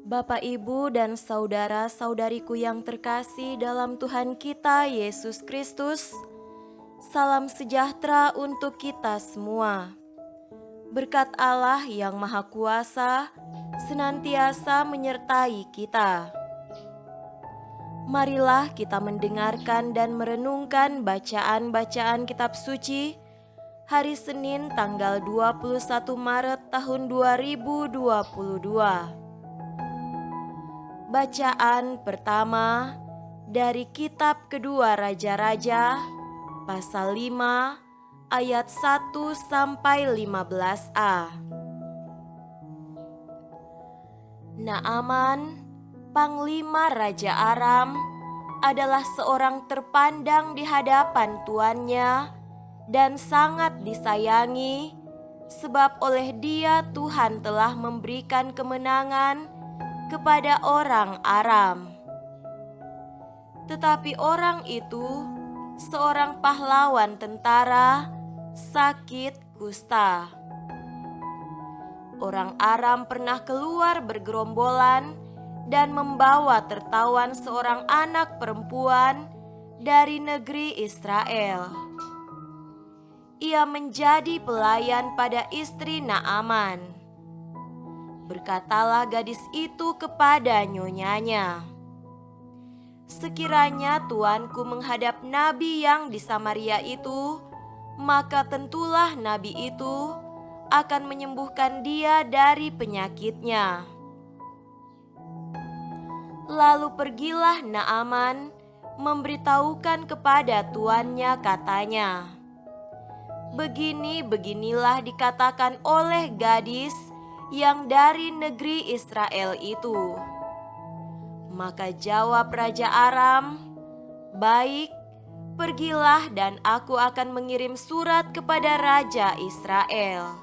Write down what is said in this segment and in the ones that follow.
Bapak, Ibu, dan saudara-saudariku yang terkasih dalam Tuhan kita Yesus Kristus, salam sejahtera untuk kita semua. Berkat Allah yang Maha Kuasa senantiasa menyertai kita. Marilah kita mendengarkan dan merenungkan bacaan-bacaan kitab suci hari Senin tanggal 21 Maret tahun 2022. Bacaan pertama dari kitab kedua Raja-Raja pasal 5 ayat 1 sampai 15a. Naaman, panglima Raja Aram, adalah seorang terpandang di hadapan tuannya dan sangat disayangi, sebab oleh dia Tuhan telah memberikan kemenangan kepada orang Aram. Tetapi orang itu, seorang pahlawan tentara, sakit kusta. Orang Aram pernah keluar bergerombolan dan membawa tertawan seorang anak perempuan dari negeri Israel. Ia menjadi pelayan pada istri Naaman. Berkatalah gadis itu kepada nyonyanya, "Sekiranya tuanku menghadap nabi yang di Samaria itu, maka tentulah nabi itu akan menyembuhkan dia dari penyakitnya." Lalu pergilah Naaman memberitahukan kepada tuannya, katanya, "Beginilah dikatakan oleh gadis yang dari negeri Israel itu." Maka jawab Raja Aram, "Baik, pergilah dan aku akan mengirim surat kepada Raja Israel."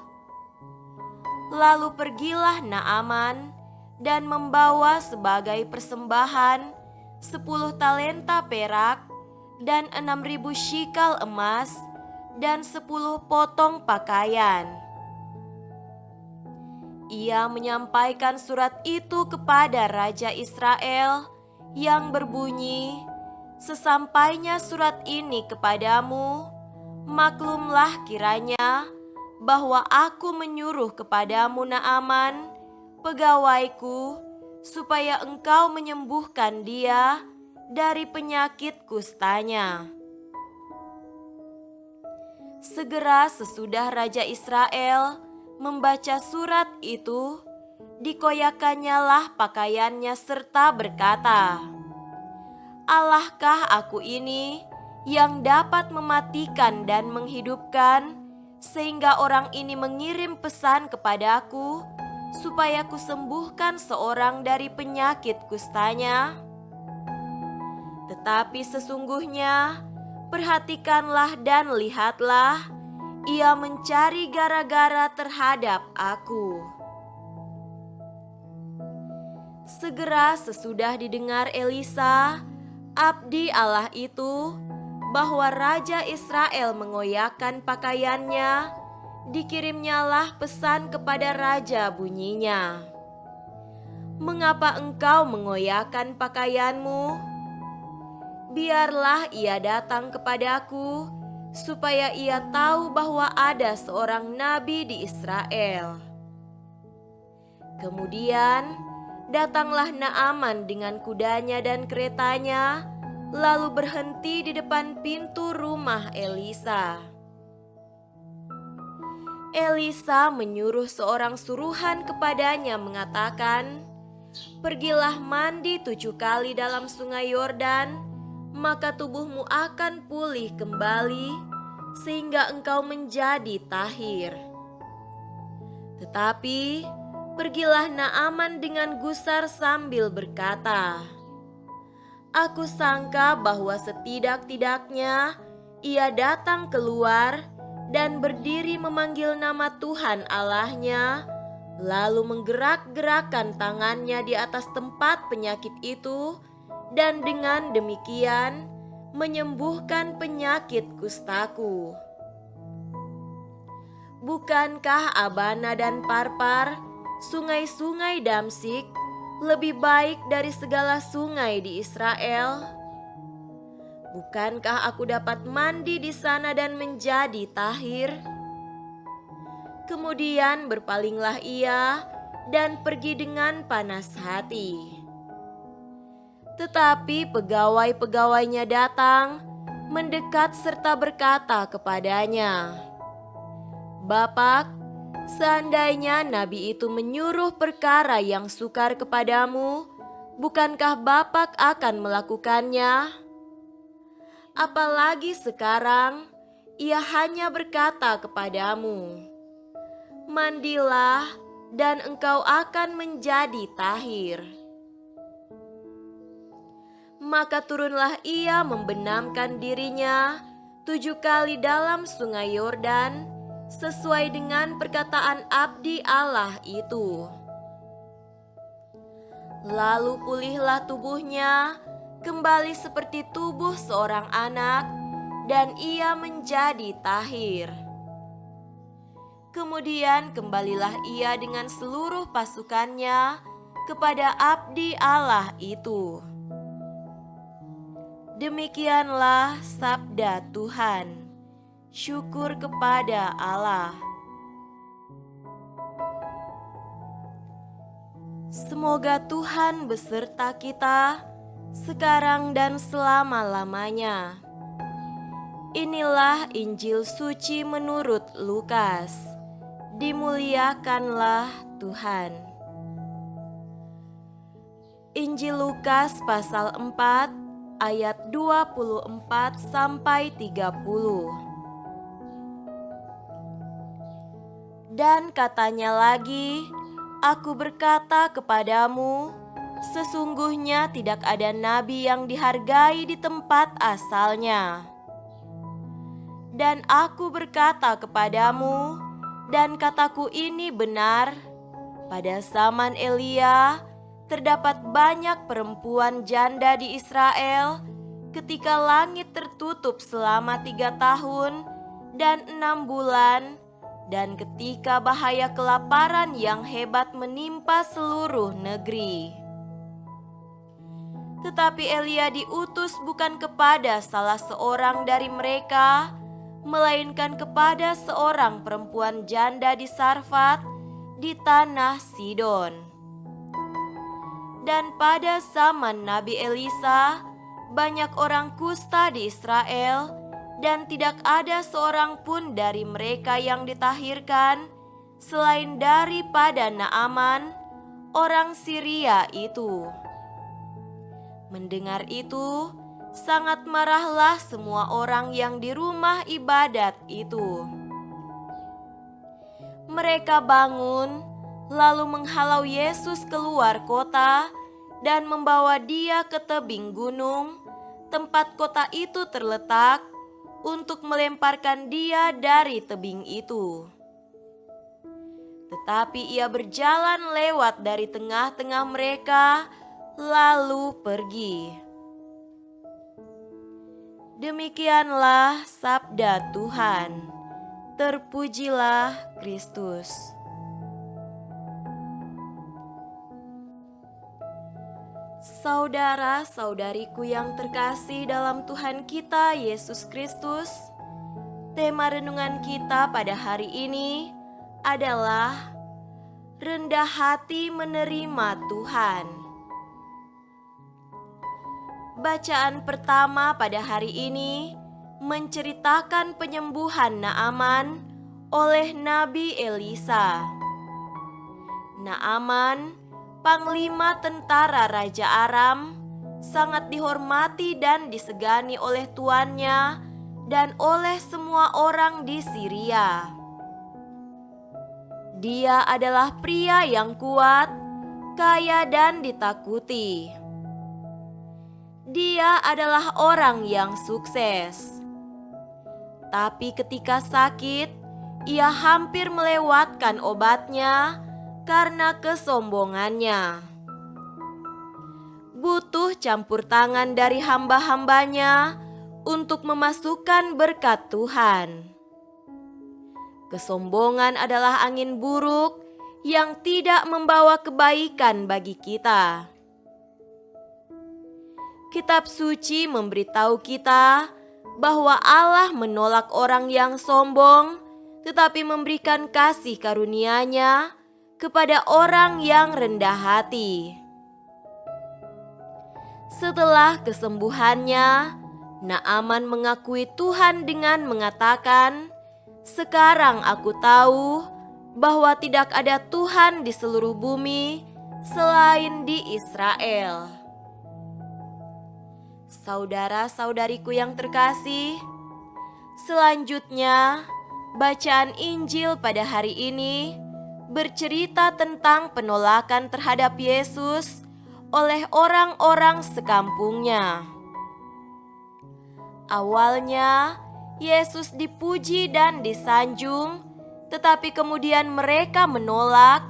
Lalu pergilah Naaman dan membawa sebagai persembahan 10 talenta perak dan 6.000 shikal emas dan 10 potong pakaian. Ia menyampaikan surat itu kepada Raja Israel yang berbunyi, "Sesampainya surat ini kepadamu, maklumlah kiranya bahwa aku menyuruh kepadamu Naaman, pegawaiku, supaya engkau menyembuhkan dia dari penyakit kustanya." Segera sesudah Raja Israel membaca surat itu, dikoyakkannyalah pakaiannya serta berkata, "Allahkah aku ini yang dapat mematikan dan menghidupkan, sehingga orang ini mengirim pesan kepadaku supaya kusembuhkan seorang dari penyakit kustanya? Tetapi sesungguhnya, perhatikanlah dan lihatlah, ia mencari gara-gara terhadap aku." Segera sesudah didengar Elisa, abdi Allah itu, bahwa Raja Israel mengoyakkan pakaiannya, dikirimnyalah pesan kepada raja, bunyinya, "Mengapa engkau mengoyakkan pakaianmu? Biarlah ia datang kepadaku, supaya ia tahu bahwa ada seorang nabi di Israel." Kemudian datanglah Naaman dengan kudanya dan keretanya, lalu berhenti di depan pintu rumah Elisa. Elisa menyuruh seorang suruhan kepadanya mengatakan, "Pergilah mandi 7 kali dalam sungai Yordan, maka tubuhmu akan pulih kembali, sehingga engkau menjadi tahir." Tetapi pergilah Naaman dengan gusar sambil berkata, "Aku sangka bahwa setidak-tidaknya ia datang keluar dan berdiri memanggil nama Tuhan Allahnya, lalu menggerak-gerakkan tangannya di atas tempat penyakit itu, dan dengan demikian menyembuhkan penyakit kustaku. Bukankah Abana dan Parpar, sungai-sungai Damsik, lebih baik dari segala sungai di Israel? Bukankah aku dapat mandi di sana dan menjadi tahir?" Kemudian berpalinglah ia dan pergi dengan panas hati. Tetapi pegawai-pegawainya datang, mendekat serta berkata kepadanya, "Bapak, seandainya nabi itu menyuruh perkara yang sukar kepadamu, bukankah Bapak akan melakukannya? Apalagi sekarang ia hanya berkata kepadamu, 'Mandilah dan engkau akan menjadi tahir.'" Maka turunlah ia membenamkan dirinya 7 kali dalam sungai Yordan, sesuai dengan perkataan abdi Allah itu. Lalu pulihlah tubuhnya kembali seperti tubuh seorang anak, dan ia menjadi tahir. Kemudian kembalilah ia dengan seluruh pasukannya kepada abdi Allah itu. Demikianlah sabda Tuhan. Syukur kepada Allah. Semoga Tuhan beserta kita sekarang dan selama-lamanya. Inilah Injil suci menurut Lukas. Dimuliakanlah Tuhan. Injil Lukas pasal 4 ayat 24 sampai 30. Dan katanya lagi, "Aku berkata kepadamu, sesungguhnya tidak ada nabi yang dihargai di tempat asalnya. Dan aku berkata kepadamu, dan kataku ini benar, pada zaman Elia terdapat banyak perempuan janda di Israel ketika langit tertutup selama 3 tahun dan 6 bulan, dan ketika bahaya kelaparan yang hebat menimpa seluruh negeri. Tetapi Elia diutus bukan kepada salah seorang dari mereka, melainkan kepada seorang perempuan janda di Sarfat di tanah Sidon. Dan pada zaman Nabi Elisa, banyak orang kusta di Israel, dan tidak ada seorang pun dari mereka yang ditahirkan, selain daripada Naaman, orang Syria itu. Mendengar itu, sangat marahlah semua orang yang di rumah ibadat itu. Mereka bangun, lalu menghalau Yesus keluar kota dan membawa dia ke tebing gunung, tempat kota itu terletak, untuk melemparkan dia dari tebing itu. Tetapi ia berjalan lewat dari tengah-tengah mereka, lalu pergi. Demikianlah sabda Tuhan. Terpujilah Kristus. Saudara-saudariku yang terkasih dalam Tuhan kita Yesus Kristus, tema renungan kita pada hari ini adalah rendah hati menerima Tuhan. Bacaan pertama pada hari ini menceritakan penyembuhan Naaman oleh Nabi Elisa. Naaman, panglima tentara Raja Aram, sangat dihormati dan disegani oleh tuannya dan oleh semua orang di Syria. Dia adalah pria yang kuat, kaya dan ditakuti. Dia adalah orang yang sukses. Tapi ketika sakit, ia hampir melewatkan obatnya karena kesombongannya. Butuh campur tangan dari hamba-hambanya untuk memasukkan berkat Tuhan. Kesombongan adalah angin buruk yang tidak membawa kebaikan bagi kita. Kitab suci memberitahu kita bahwa Allah menolak orang yang sombong, tetapi memberikan kasih karunia-Nya kepada orang yang rendah hati. Setelah kesembuhannya, Naaman mengakui Tuhan dengan mengatakan, "Sekarang aku tahu bahwa tidak ada Tuhan di seluruh bumi selain di Israel." Saudara-saudariku yang terkasih, selanjutnya bacaan Injil pada hari ini bercerita tentang penolakan terhadap Yesus oleh orang-orang sekampungnya. Awalnya Yesus dipuji dan disanjung, tetapi kemudian mereka menolak,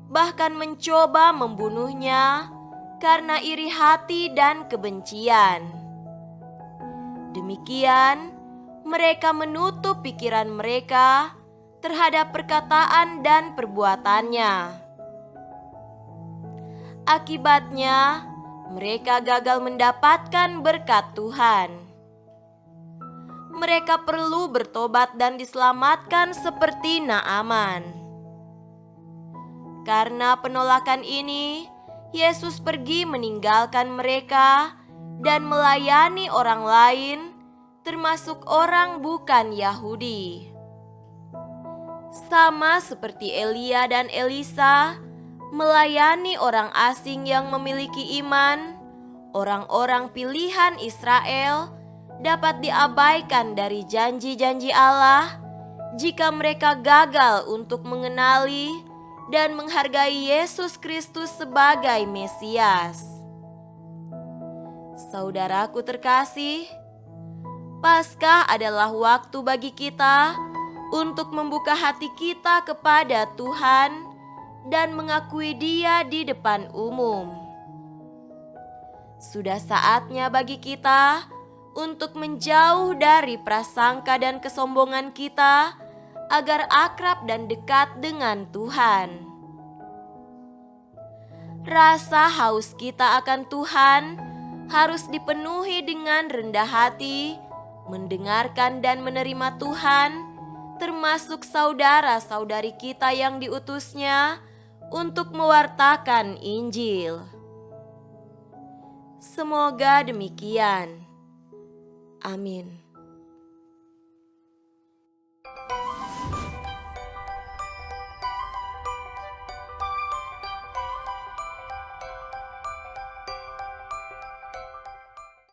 bahkan mencoba membunuhnya karena iri hati dan kebencian. Demikian, mereka menutup pikiran mereka terhadap perkataan dan perbuatannya. Akibatnya, mereka gagal mendapatkan berkat Tuhan. Mereka perlu bertobat dan diselamatkan seperti Naaman. Karena penolakan ini, Yesus pergi meninggalkan mereka dan melayani orang lain, termasuk orang bukan Yahudi. Sama seperti Elia dan Elisa melayani orang asing yang memiliki iman, orang-orang pilihan Israel dapat diabaikan dari janji-janji Allah jika mereka gagal untuk mengenali dan menghargai Yesus Kristus sebagai Mesias. Saudaraku terkasih, Paskah adalah waktu bagi kita untuk membuka hati kita kepada Tuhan dan mengakui Dia di depan umum. Sudah saatnya bagi kita untuk menjauh dari prasangka dan kesombongan kita agar akrab dan dekat dengan Tuhan. Rasa haus kita akan Tuhan harus dipenuhi dengan rendah hati, mendengarkan dan menerima Tuhan, termasuk saudara-saudari kita yang diutusnya untuk mewartakan Injil. Semoga demikian. Amin.